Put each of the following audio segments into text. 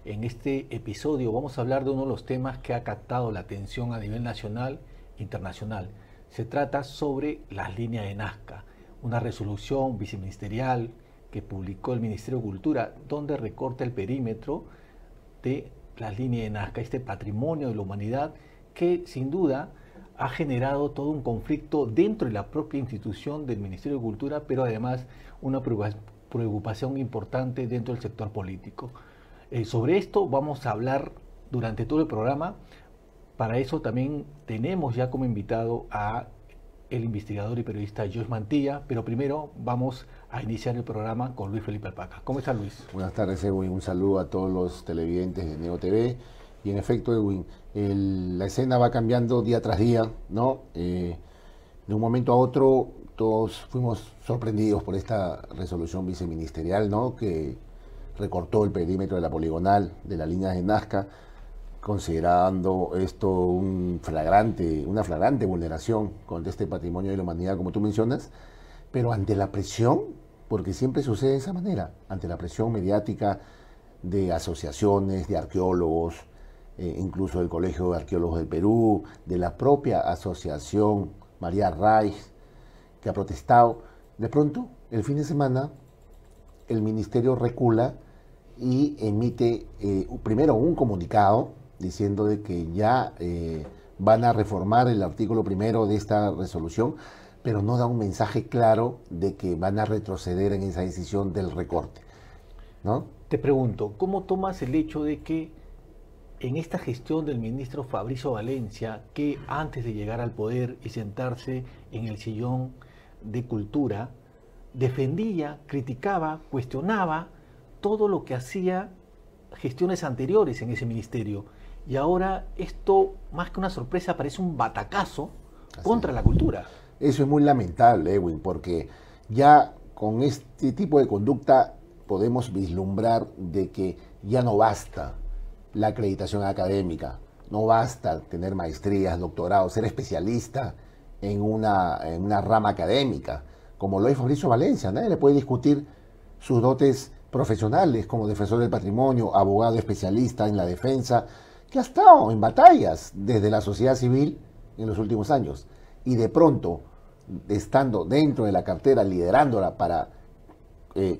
En este episodio vamos a hablar de uno de los temas que ha captado la atención a nivel nacional e internacional. Se trata sobre las líneas de Nazca, una resolución viceministerial que publicó el Ministerio de Cultura, donde recorta el perímetro de las líneas de Nazca, este patrimonio de la humanidad que sin duda ha generado todo un conflicto dentro de la propia institución del Ministerio de Cultura, pero además una preocupación importante dentro del sector político. Sobre esto vamos a hablar durante todo el programa. Para eso también tenemos ya como invitado a el investigador y periodista Josh Mantilla, pero primero vamos a iniciar el programa con Luis Felipe Alpaca. ¿Cómo está, Luis? Buenas tardes, Edwin. Un saludo a todos los televidentes de Neo TV. Y en efecto, Edwin, la escena va cambiando día tras día, ¿no? De un momento a otro todos fuimos sorprendidos por esta resolución viceministerial, ¿no? Que recortó el perímetro de la poligonal de la línea de Nazca, considerando esto una flagrante vulneración contra este patrimonio de la humanidad, como tú mencionas, pero ante la presión, porque siempre sucede de esa manera, ante la presión mediática de asociaciones, de arqueólogos, incluso del Colegio de Arqueólogos del Perú, de la propia asociación María Reich, que ha protestado, de pronto, el fin de semana, el ministerio recula y emite primero un comunicado diciendo de que ya van a reformar el artículo primero de esta resolución, pero no da un mensaje claro de que van a retroceder en esa decisión del recorte, ¿no? Te pregunto, ¿cómo tomas el hecho de que en esta gestión del ministro Fabrizio Valencia, que antes de llegar al poder y sentarse en el sillón de Cultura, defendía, criticaba, cuestionaba todo lo que hacía gestiones anteriores en ese ministerio? Y ahora esto, más que una sorpresa, parece un batacazo contra la cultura. Eso es muy lamentable, Edwin, porque ya con este tipo de conducta podemos vislumbrar de que ya no basta la acreditación académica, no basta tener maestrías, doctorados, ser especialista en una rama académica, como lo es Fabrizio Valencia. Nadie le puede discutir sus dotes profesionales como defensor del patrimonio, abogado especialista en la defensa, que ha estado en batallas desde la sociedad civil en los últimos años. Y de pronto, estando dentro de la cartera, liderándola para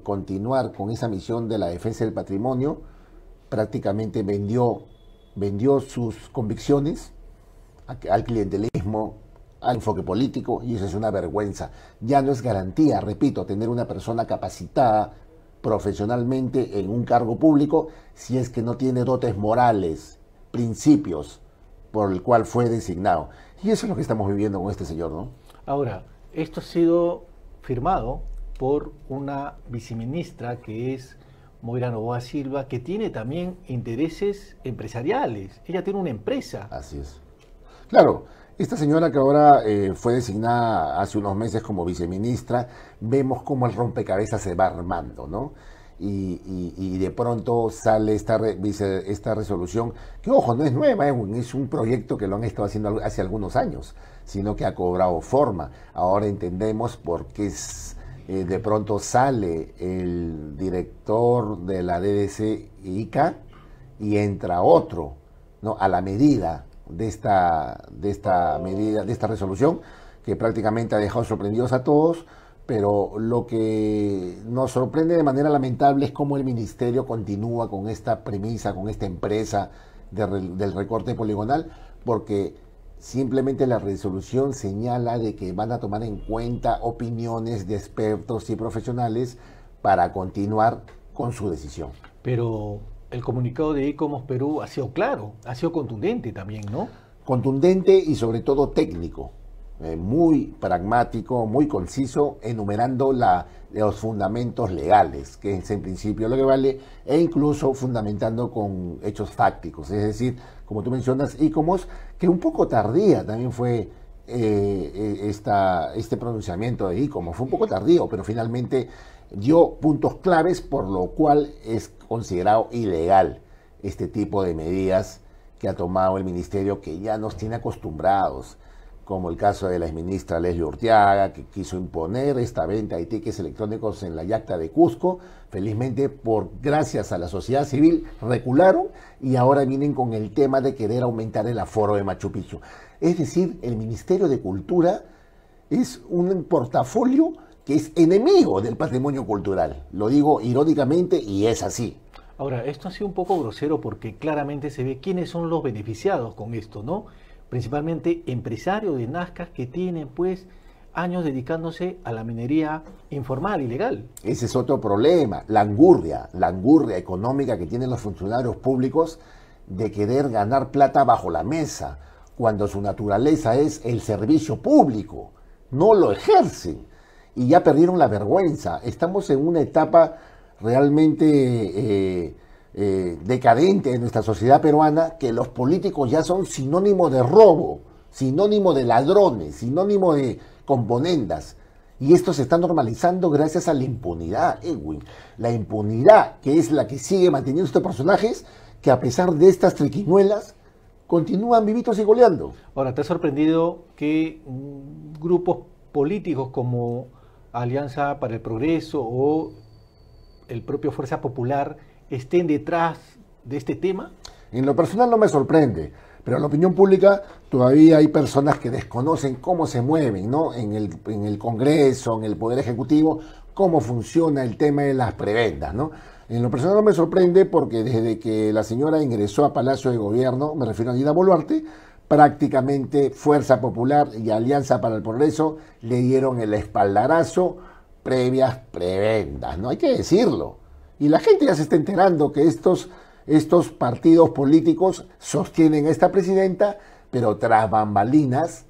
continuar con esa misión de la defensa del patrimonio, prácticamente vendió sus convicciones al clientelismo, al enfoque político, y eso es una vergüenza. Ya no es garantía, repito, tener una persona capacitada profesionalmente en un cargo público si es que no tiene dotes morales, principios por el cual fue designado. Y eso es lo que estamos viviendo con este señor, ¿no? Ahora, esto ha sido firmado por una viceministra que es Moira Novoa Silva, que tiene también intereses empresariales. Ella tiene una empresa. Así es. Claro, esta señora que ahora fue designada hace unos meses como viceministra, vemos cómo el rompecabezas se va armando, ¿no? Y de pronto sale esta resolución, que ojo, no es nueva, es un proyecto que lo han estado haciendo hace algunos años, sino que ha cobrado forma. Ahora entendemos por qué de pronto sale el director de la DDC ICA y entra otro, ¿no? A la medida de esta resolución, que prácticamente ha dejado sorprendidos a todos. Pero lo que nos sorprende de manera lamentable es cómo el ministerio continúa con esta premisa, con esta empresa del recorte poligonal, porque simplemente la resolución señala de que van a tomar en cuenta opiniones de expertos y profesionales para continuar con su decisión. Pero el comunicado de ICOMOS Perú ha sido claro, ha sido contundente también, ¿no? Contundente y sobre todo técnico. Muy pragmático, muy conciso, enumerando los fundamentos legales, que es en principio lo que vale, e incluso fundamentando con hechos fácticos. Es decir, como tú mencionas, ICOMOS, que un poco tardía también fue este pronunciamiento de ICOMOS, fue un poco tardío, pero finalmente dio puntos claves, por lo cual es considerado ilegal este tipo de medidas que ha tomado el ministerio, que ya nos tiene acostumbrados. como el caso de la exministra Leslie Urteaga, que quiso imponer esta venta de tickets electrónicos en la yacta de Cusco. Felizmente, gracias a la sociedad civil, recularon y ahora vienen con el tema de querer aumentar el aforo de Machu Picchu. Es decir, el Ministerio de Cultura es un portafolio que es enemigo del patrimonio cultural. Lo digo irónicamente y es así. Ahora, esto ha sido un poco grosero porque claramente se ve quiénes son los beneficiados con esto, ¿no? Principalmente empresarios de Nazca que tienen pues años dedicándose a la minería informal, ilegal. Ese es otro problema, la angurria económica que tienen los funcionarios públicos de querer ganar plata bajo la mesa, cuando su naturaleza es el servicio público. No lo ejercen y ya perdieron la vergüenza. Estamos en una etapa realmente decadente en nuestra sociedad peruana, que los políticos ya son sinónimo de robo, sinónimo de ladrones, sinónimo de componendas. Y esto se está normalizando gracias a la impunidad, Edwin. La impunidad, que es la que sigue manteniendo estos personajes, que a pesar de estas triquiñuelas, continúan vivitos y goleando. Ahora, ¿te ha sorprendido que grupos políticos como Alianza para el Progreso o el propio Fuerza Popular estén detrás de este tema? En lo personal no me sorprende, pero en la opinión pública todavía hay personas que desconocen cómo se mueven, ¿no? En el Congreso, en el Poder Ejecutivo, cómo funciona el tema de las prebendas, ¿no? En lo personal no me sorprende porque desde que la señora ingresó a Palacio de Gobierno, me refiero a Dina Boluarte, prácticamente Fuerza Popular y Alianza para el Progreso le dieron el espaldarazo previas prebendas, ¿no? Hay que decirlo. Y la gente ya se está enterando que estos partidos políticos sostienen a esta presidenta, pero tras bambalinas,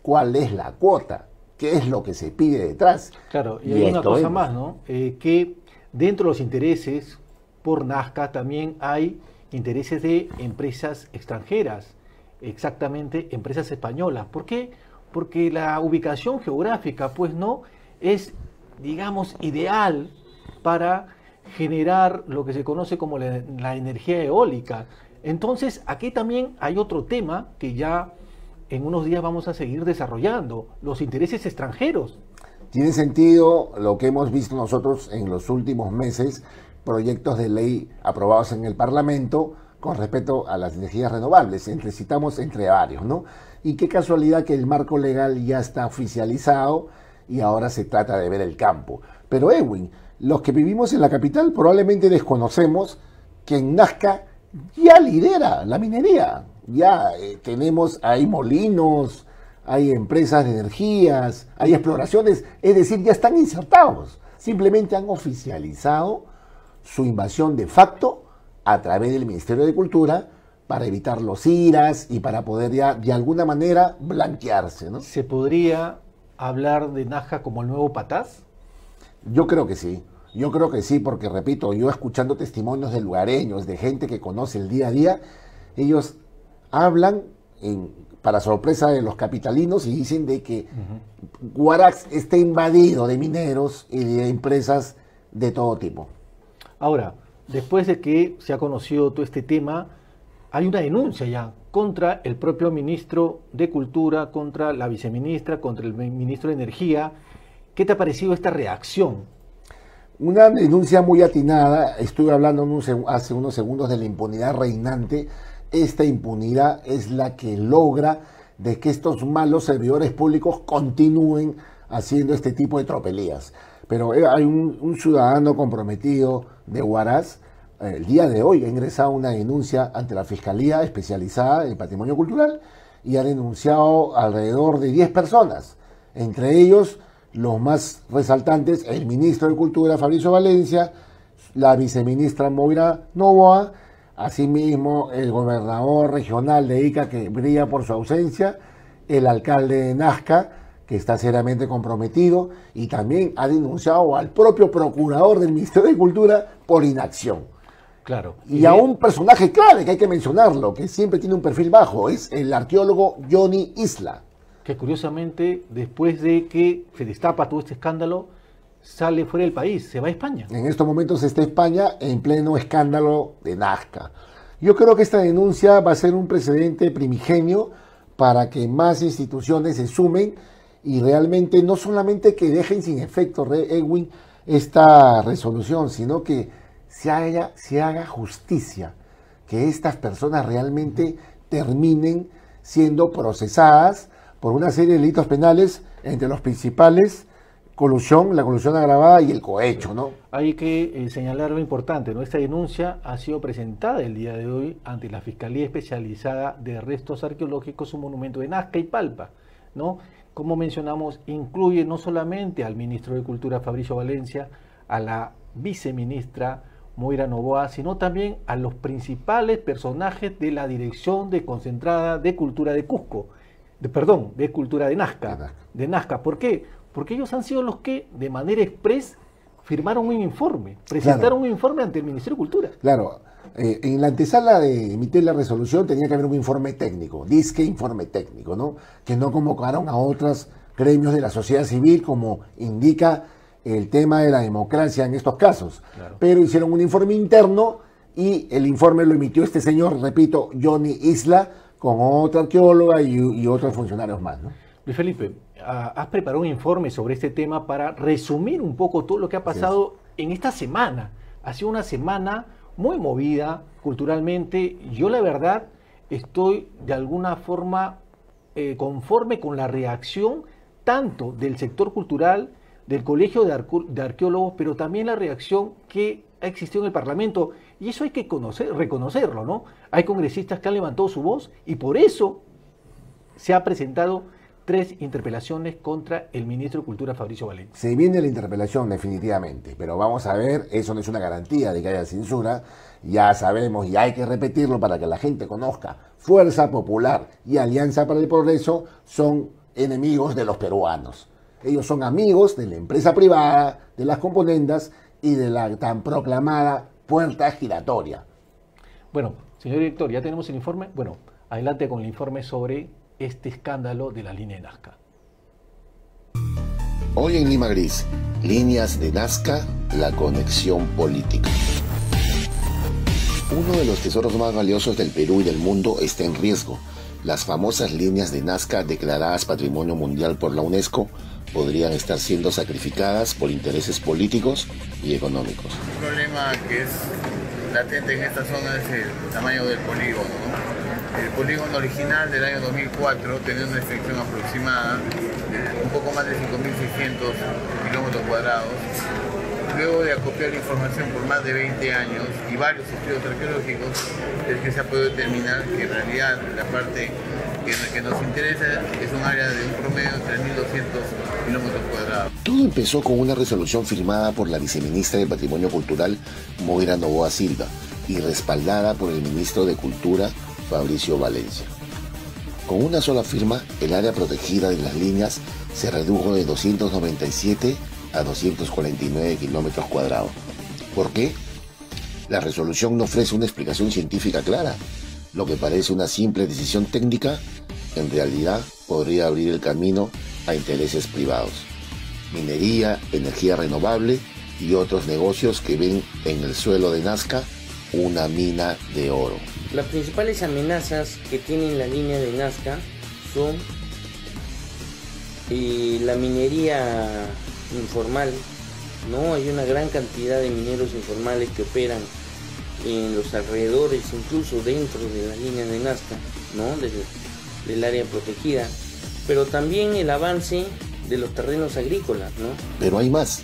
¿cuál es la cuota? ¿Qué es lo que se pide detrás? Claro, y hay una cosa más, ¿no? Que dentro de los intereses por Nazca también hay intereses de empresas extranjeras, exactamente empresas españolas. ¿Por qué? Porque la ubicación geográfica, pues no, es, digamos, ideal para generar lo que se conoce como la energía eólica. Entonces, aquí también hay otro tema que ya en unos días vamos a seguir desarrollando, los intereses extranjeros. Tiene sentido lo que hemos visto nosotros en los últimos meses, proyectos de ley aprobados en el Parlamento con respecto a las energías renovables, citamos entre varios, ¿no? Y qué casualidad que el marco legal ya está oficializado y ahora se trata de ver el campo. Pero Edwin, los que vivimos en la capital probablemente desconocemos que en Nazca ya lidera la minería. Ya hay molinos, hay empresas de energías, hay exploraciones, es decir, ya están insertados. Simplemente han oficializado su invasión de facto a través del Ministerio de Cultura para evitar los iras y para poder ya de alguna manera blanquearse, ¿no? ¿Se podría hablar de Nazca como el nuevo Patás? Yo creo que sí, porque repito, yo escuchando testimonios de lugareños, de gente que conoce el día a día, ellos hablan para sorpresa de los capitalinos y dicen de que Huarax está invadido de mineros y de empresas de todo tipo. Ahora, después de que se ha conocido todo este tema, hay una denuncia ya contra el propio ministro de Cultura, contra la viceministra, contra el ministro de Energía. ¿Qué te ha parecido esta reacción? Una denuncia muy atinada. Estuve hablando hace unos segundos de la impunidad reinante. Esta impunidad es la que logra de que estos malos servidores públicos continúen haciendo este tipo de tropelías. Pero hay un ciudadano comprometido de Huaraz, el día de hoy ha ingresado una denuncia ante la Fiscalía Especializada en Patrimonio Cultural y ha denunciado alrededor de 10 personas, entre ellos los más resaltantes, el ministro de Cultura, Fabricio Valencia, la viceministra Moira Novoa, asimismo el gobernador regional de Ica, que brilla por su ausencia, el alcalde de Nazca, que está seriamente comprometido, y también ha denunciado al propio procurador del Ministerio de Cultura por inacción. Claro. Y a un personaje clave que hay que mencionarlo, que siempre tiene un perfil bajo, es el arqueólogo Johnny Isla. Que curiosamente, después de que se destapa todo este escándalo, sale fuera del país, se va a España. En estos momentos está España en pleno escándalo de Nazca. Yo creo que esta denuncia va a ser un precedente primigenio para que más instituciones se sumen y realmente no solamente que dejen sin efecto, Edwin, esta resolución, sino que se haga justicia, que estas personas realmente terminen siendo procesadas por una serie de delitos penales, entre los principales, la colusión agravada y el cohecho, ¿no? Hay que señalar lo importante, ¿no? Esta denuncia ha sido presentada el día de hoy ante la Fiscalía Especializada de Restos Arqueológicos, un monumento de Nazca y Palpa, ¿no? Como mencionamos, incluye no solamente al ministro de Cultura Fabricio Valencia, a la viceministra Moira Novoa, sino también a los principales personajes de la Dirección Desconcentrada de Cultura de Cusco, de Cultura de Nazca. ¿Por qué? Porque ellos han sido los que, de manera express, firmaron un informe, presentaron un informe ante el Ministerio de Cultura. Claro, en la antesala de emitir la resolución tenía que haber un informe técnico, informe técnico, ¿no? Que no convocaron a otros gremios de la sociedad civil, como indica el tema de la democracia en estos casos. Claro. Pero hicieron un informe interno y el informe lo emitió este señor, repito, Johnny Isla, con otra arqueóloga y otros funcionarios más, ¿no? Luis Felipe, has preparado un informe sobre este tema para resumir un poco todo lo que ha pasado en esta semana. Ha sido una semana muy movida culturalmente. Yo la verdad estoy de alguna forma conforme con la reacción tanto del sector cultural, del Colegio de Arqueólogos, pero también la reacción que ha existido en el Parlamento. Y eso hay que reconocerlo, ¿no? Hay congresistas que han levantado su voz y por eso se ha presentado 3 interpelaciones contra el ministro de Cultura, Fabricio Valencia. Se viene la interpelación definitivamente, pero vamos a ver, eso no es una garantía de que haya censura, ya sabemos y hay que repetirlo para que la gente conozca, Fuerza Popular y Alianza para el Progreso son enemigos de los peruanos. Ellos son amigos de la empresa privada, de las componendas y de la tan proclamada puerta giratoria. Bueno, señor director, ya tenemos el informe. Bueno, adelante con el informe sobre este escándalo de la línea de Nazca. Hoy en Lima Gris, líneas de Nazca, la conexión política. Uno de los tesoros más valiosos del Perú y del mundo está en riesgo. Las famosas líneas de Nazca declaradas Patrimonio Mundial por la UNESCO podrían estar siendo sacrificadas por intereses políticos y económicos. Un problema que es latente en esta zona es el tamaño del polígono, ¿no? El polígono original del año 2004 tenía una extensión aproximada de un poco más de 5.600 kilómetros cuadrados. Luego de acopiar información por más de 20 años y varios estudios arqueológicos, es que se ha podido determinar que en realidad la parte que nos interesa es un área de un promedio de 3.200 kilómetros cuadrados. Todo empezó con una resolución firmada por la viceministra de Patrimonio Cultural, Moira Novoa Silva, y respaldada por el ministro de Cultura, Fabricio Valencia. Con una sola firma, el área protegida de las líneas se redujo de 297 a 249 kilómetros cuadrados. ¿Por qué? La resolución no ofrece una explicación científica clara. Lo que parece una simple decisión técnica, en realidad podría abrir el camino a intereses privados. Minería, energía renovable y otros negocios que ven en el suelo de Nazca una mina de oro. Las principales amenazas que tiene la línea de Nazca son la minería informal, ¿no? Hay una gran cantidad de mineros informales que operan en los alrededores, incluso dentro de la línea de Nazca, ¿no? Del área protegida, pero también el avance de los terrenos agrícolas, ¿no? Pero hay más.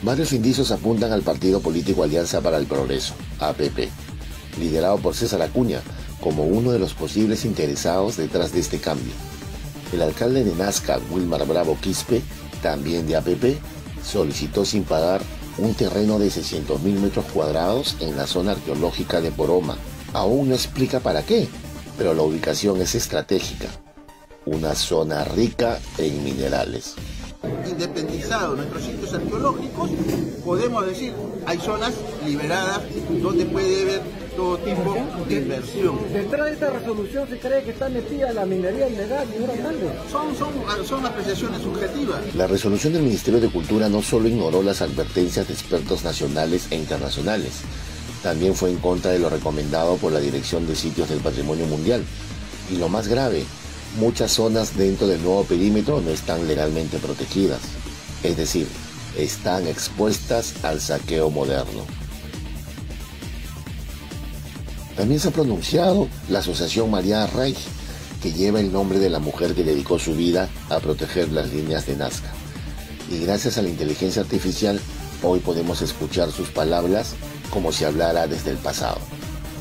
Varios indicios apuntan al partido político Alianza para el Progreso, APP, liderado por César Acuña, como uno de los posibles interesados detrás de este cambio. El alcalde de Nazca, Wilmar Bravo Quispe, también de APP, solicitó sin pagar un terreno de 600.000 metros cuadrados en la zona arqueológica de Poroma. Aún no explica para qué, pero la ubicación es estratégica. Una zona rica en minerales. Independizado nuestros sitios arqueológicos, podemos decir, hay zonas liberadas donde puede haber todo tipo de inversión. Detrás de esta resolución se cree que está metida la minería ilegal, señor alcalde. Son apreciaciones subjetivas. La resolución del Ministerio de Cultura no solo ignoró las advertencias de expertos nacionales e internacionales, también fue en contra de lo recomendado por la Dirección de Sitios del Patrimonio Mundial. Y lo más grave, muchas zonas dentro del nuevo perímetro no están legalmente protegidas, es decir, están expuestas al saqueo moderno. También se ha pronunciado la Asociación María Reich, que lleva el nombre de la mujer que dedicó su vida a proteger las líneas de Nazca. Y gracias a la inteligencia artificial, hoy podemos escuchar sus palabras como si hablara desde el pasado.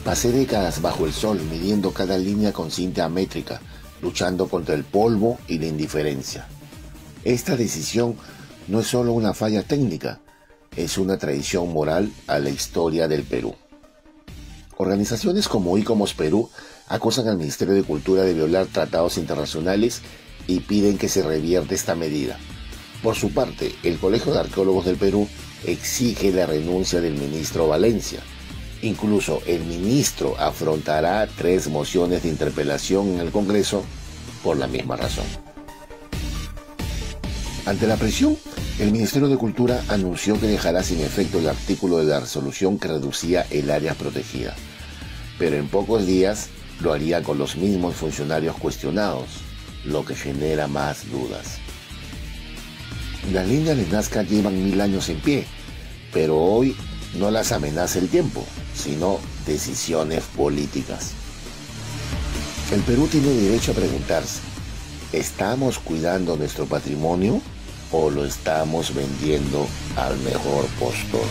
Pasé décadas bajo el sol midiendo cada línea con cinta métrica, luchando contra el polvo y la indiferencia. Esta decisión no es solo una falla técnica, es una traición moral a la historia del Perú. Organizaciones como ICOMOS Perú acusan al Ministerio de Cultura de violar tratados internacionales y piden que se revierta esta medida. Por su parte, el Colegio de Arqueólogos del Perú exige la renuncia del ministro Valencia. Incluso el ministro afrontará 3 mociones de interpelación en el Congreso por la misma razón. Ante la presión, el Ministerio de Cultura anunció que dejará sin efecto el artículo de la resolución que reducía el área protegida, pero en pocos días lo haría con los mismos funcionarios cuestionados, lo que genera más dudas. Las líneas de Nazca llevan 1000 años en pie, pero hoy no las amenaza el tiempo, sino decisiones políticas. El Perú tiene derecho a preguntarse, ¿estamos cuidando nuestro patrimonio o lo estamos vendiendo al mejor postor?